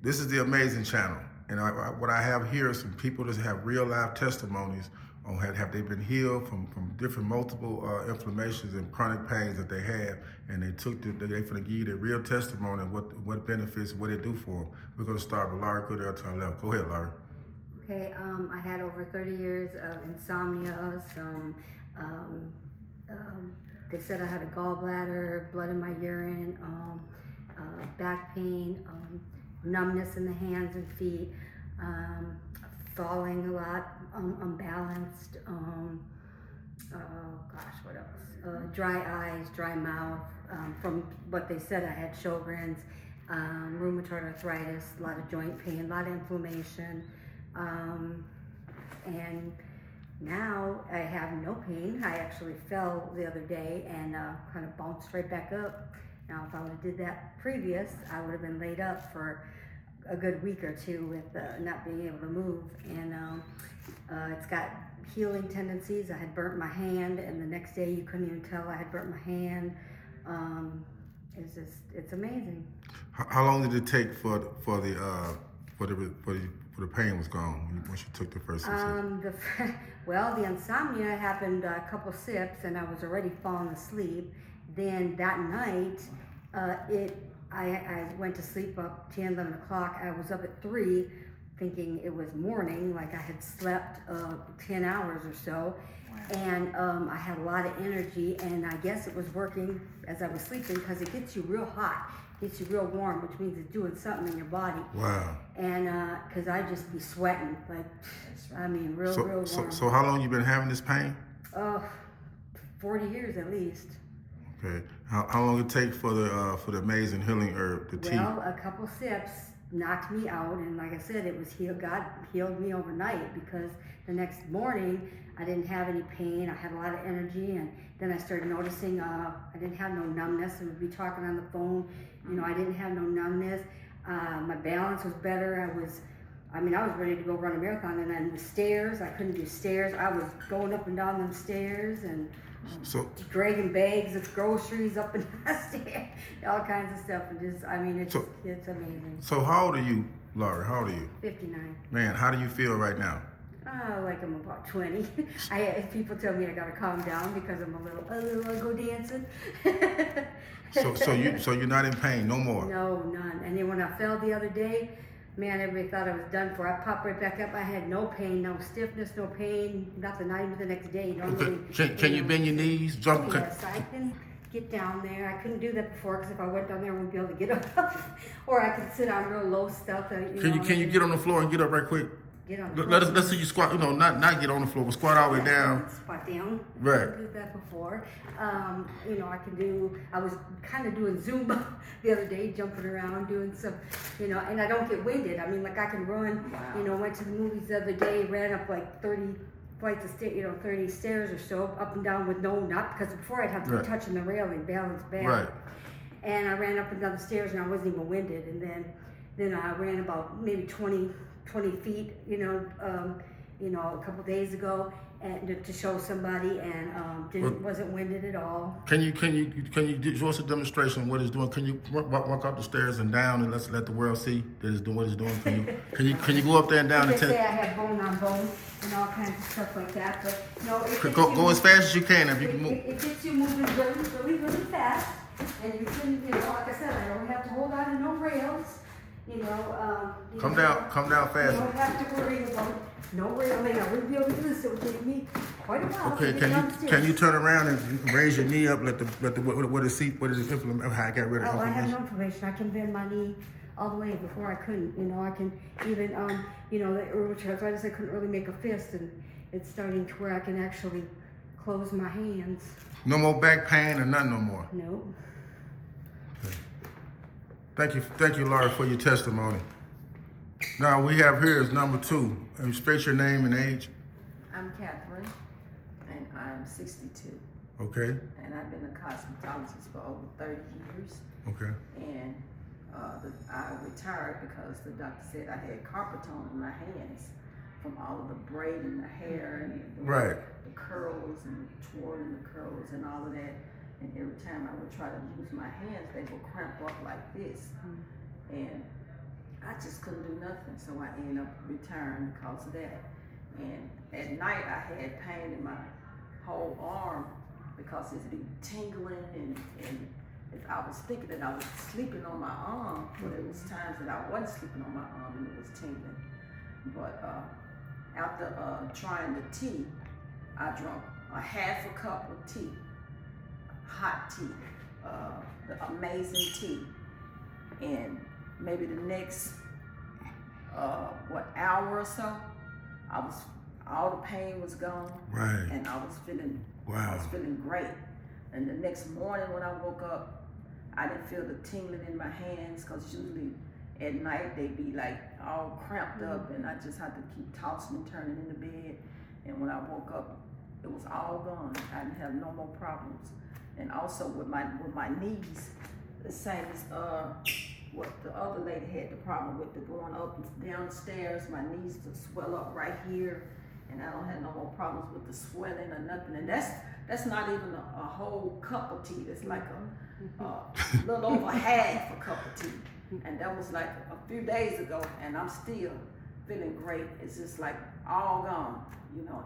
This is the Amazing Channel, and what I have here is some people that have real life testimonies on have they been healed from different multiple inflammations and chronic pains that they had, and they they finna give you their real testimony and what benefits, what it do for them. We're gonna start with Laurie Cordell to our left. Go ahead, Laurie. Okay, I had over 30 years of insomnia, they said I had a gallbladder, blood in my urine, back pain, numbness in the hands and feet, falling a lot, unbalanced, what else? Dry eyes, dry mouth, from what they said I had Sjogren's, rheumatoid arthritis, a lot of joint pain, a lot of inflammation, and now I have no pain. I actually fell the other day and kind of bounced right back up. Now, if I would have did that previous, I would have been laid up for a good week or two with not being able to move. And it's got healing tendencies. I had burnt my hand, and the next day you couldn't even tell I had burnt my hand. It's amazing. How long did it take for the pain was gone once you took the first sip? Well, the insomnia happened a couple sips, and I was already falling asleep. Then that night, I went to sleep up 10, 11 o'clock. I was up at 3, thinking it was morning, like I had slept 10 hours or so. Wow. And I had a lot of energy, and I guess it was working as I was sleeping because it gets you real hot. Gets you real warm, which means it's doing something in your body. Wow. And because I just be sweating, like, I mean, real warm. So how long you been having this pain? 40 years at least. Okay. How long it take for the amazing healing herb, the tea? Well, a couple sips knocked me out, and like I said, it was God healed me overnight, because the next morning I didn't have any pain. I had a lot of energy, and then I started noticing I didn't have no numbness. I would be talking on the phone, I didn't have no numbness. My balance was better. I was ready to go run a marathon, and then the stairs, I couldn't do stairs. I was going up and down them stairs and dragging bags of groceries up and down the stairs, all kinds of stuff. And just, it's amazing. So how old are you, Laurie? How old are you? 59. Man, how do you feel right now? Like I'm about 20. People tell me I gotta calm down because I'm a little go dancing. So you're not in pain no more? No, none. And then when I fell the other day, man, everybody thought I was done for. I popped right back up. I had no pain, no stiffness, no pain, nothing. Not even the next day. Can you bend your knees? Jump? Yes, I can get down there. I couldn't do that before, because if I went down there, I wouldn't be able to get up. Or I could sit on real low stuff. Can you get on the floor and get up right quick? Get on the floor. Let's see you squat. Not get on the floor, but squat all the way down. Squat down. Right. I did that before. I was kind of doing Zumba the other day, jumping around, doing some, and I don't get winded. I can run. Wow. Went to the movies the other day, ran up like 30 flights of stairs, 30 stairs or so, up and down with not, because before I'd have to be touching the railing, balance bad. Right. And I ran up and down the stairs, and I wasn't even winded. And then I ran about maybe 20 feet, a couple days ago, and to show somebody, and wasn't winded at all. Can you show us a demonstration of what it's doing? Can you walk up the stairs and down, and let the world see that it's doing what it's doing? Can you go up there and down? They say I have bone on bone and all kinds of stuff like that, but no. Go as fast as you can if you can move. It gets you moving really fast, and you can, like I said, I don't have to hold on to no rails. Come down fast. You don't have to worry about no railing. I wouldn't be able to do this. It would take me quite a while. Okay, can you turn around and raise your knee up? What is inflammation? How I got rid of inflammation? I have no inflammation. I can bend my knee all the way. Before I couldn't. I can even the rheumatoid arthritis, I couldn't really make a fist, and it's starting to where I can actually close my hands. No more back pain or nothing no more. No. Thank you, Laurie, for your testimony. Now we have here is number 2. State your name and age. I'm Catherine, and I'm 62. Okay. And I've been a cosmetologist for over 30 years. Okay. And I retired because the doctor said I had carpetone in my hands from all of the braiding the hair and the curls and twirling the curls and all of that. And every time I would try to use my hands, they would cramp up like this. And I just couldn't do nothing. So I ended up retiring because of that. And at night I had pain in my whole arm because it's been tingling and I was thinking that I was sleeping on my arm, but it was times that I wasn't sleeping on my arm and it was tingling. But after trying the tea, I drank a half a cup of tea, hot tea, the amazing tea, and maybe the next hour or so, all the pain was gone, Right. and I was feeling great. And the next morning when I woke up, I didn't feel the tingling in my hands, because usually at night they be like all cramped up, and I just had to keep tossing and turning in the bed. And when I woke up, it was all gone. I didn't have no more problems. And also with my knees, the same as what the other lady had the problem with, the going up and down the stairs. My knees just swell up right here, and I don't have no more problems with the swelling or nothing. And that's not even a whole cup of tea. It's like a little over half a cup of tea. And that was like a few days ago, and I'm still feeling great. It's just like all gone. You know,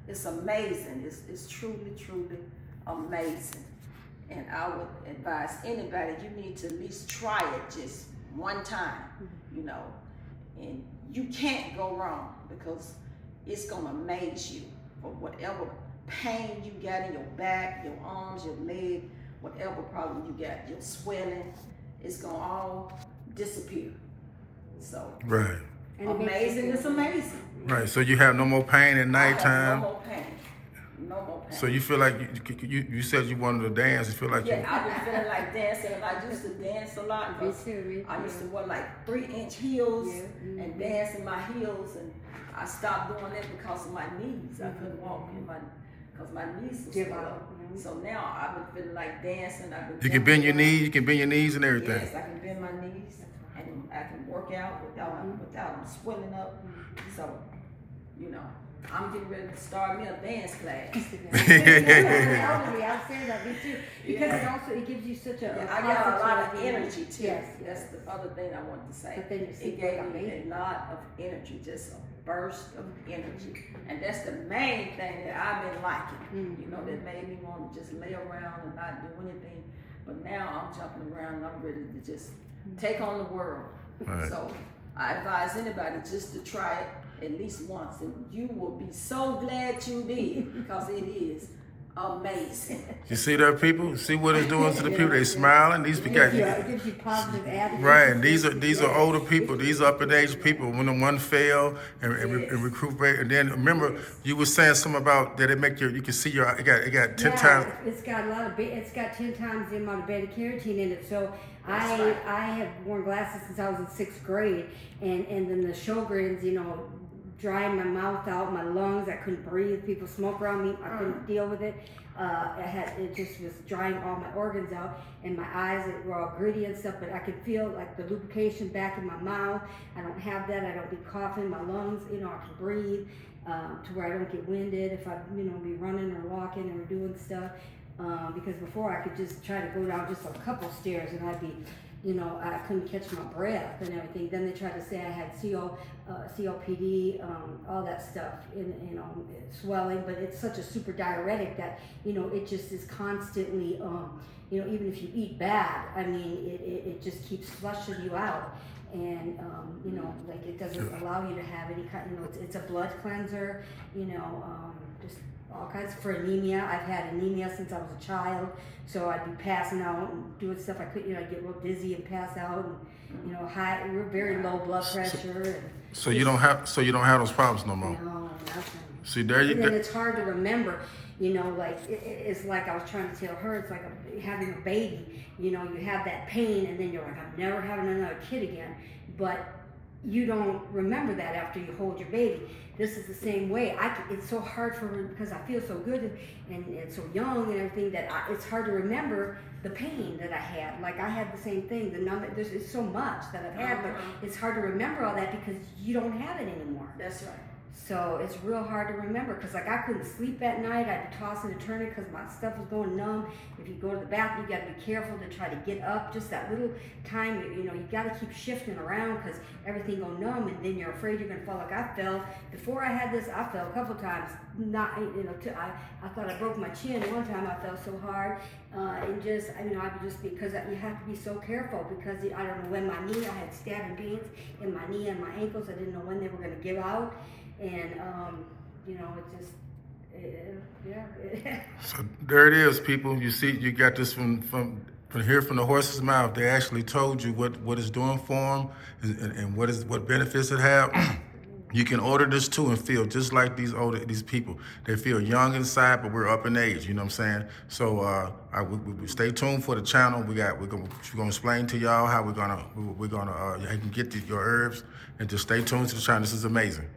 it's amazing. It's truly, truly amazing. And I would advise anybody, you need to at least try it just one time, you know. And you can't go wrong, because it's gonna amaze you for whatever pain you got in your back, your arms, your leg, whatever problem you got, your swelling, it's gonna all disappear. So Right. amazing, it's amazing. Right. So you have no more pain at I have nighttime. no more pain. No more pain. So you feel like you said you wanted to dance. You feel like Yeah, I've been feeling like dancing, and I used to dance a lot. Me 'Cause too. I used to wear like 3-inch heels Yeah. and dance in my heels, and I stopped doing that because of my knees. I couldn't walk because my knees was Give swelled out, up. mhm. So now I've been feeling like dancing. I've been you can bend your jumping around. knees. You can bend your knees and everything. Yes, I can bend my knees, and I can work out without them swelling up. So, you know, I'm getting ready to start me a dance class. I'll say that, me too. Because it gives you such a Yeah, I got a lot of positive energy too. Yes. That's the other thing I wanted to say. But then you see It gave what I me mean. a lot of energy, just a burst of energy. And that's the main thing that I've been liking. You know, that made me want to just lay around and not do anything. But now I'm jumping around and I'm ready to just take on the world. Right. So I advise anybody just to try it at least once, and you will be so glad you did, because it is amazing. You see there, people. See what it's doing to the people. They smiling. These people got It gives you positive attitude. right. And these are older people. These are up in age people. When the one fail and recuperate, and then remember you were saying something about that it make you can see your it got 10 times. It's got a lot of it's got 10 times the amount of beta carotene in it. So That's right. I have worn glasses since I was in 6th grade, and then the Sjogren's, you know, drying my mouth out, my lungs, I couldn't breathe. People smoke around me, I couldn't deal with it. It just was drying all my organs out, and my eyes were all gritty and stuff. But I could feel like the lubrication back in my mouth. I don't have that. I don't be coughing. My lungs, you know, I can breathe to where I don't get winded if I, you know, be running or walking or doing stuff. Because before I could just try to go down just a couple stairs and I'd be, you know, I couldn't catch my breath and everything. Then they tried to say I had COPD, all that stuff, you know, swelling. But it's such a super diuretic that, you know, it just is constantly, you know, even if you eat bad, I mean, it just keeps flushing you out. And, you know, like it doesn't allow you to have any kind, you know, it's a blood cleanser, you know, just all kinds for anemia. I've had anemia since I was a child, so I'd be passing out and doing stuff I couldn't, you know, I'd get real dizzy and pass out, and, you know, we're very low blood pressure. And So you don't have those problems no more. no, nothing. See there you And then it's hard to remember, you know, like it's like I was trying to tell her, it's like having a baby. You know, you have that pain, and then you're like, I'm never having another kid again. But you don't remember that after you hold your baby. This is the same way. It's so hard for me because I feel so good and so young and everything that it's hard to remember the pain that I had. Like I had the same thing. The numbness, there's so much that I've had, but it's hard to remember all that because you don't have it anymore. That's right. So it's real hard to remember because like I couldn't sleep at night. I'd be tossing and turning because my stuff was going numb. If you go to the bathroom, you got to be careful to try to get up. Just that little time, you got to keep shifting around because everything go numb, and then you're afraid you're gonna fall. Like I fell before I had this. I fell a couple times. Not I thought I broke my chin one time. I fell so hard, and just I would just because you have to be so careful because I don't know when my knee. I had stabbing pains in my knee and my ankles. I didn't know when they were gonna give out. And it just yeah. So there it is, people. You see, you got this from here from the horse's mouth. They actually told you what it's doing for them and what benefits it have. You can order this too and feel just like these people. They feel young inside, but we're up in age. You know what I'm saying? So we stay tuned for the channel. We're gonna explain to y'all how we're gonna you can get your herbs, and just stay tuned to the channel. This is amazing.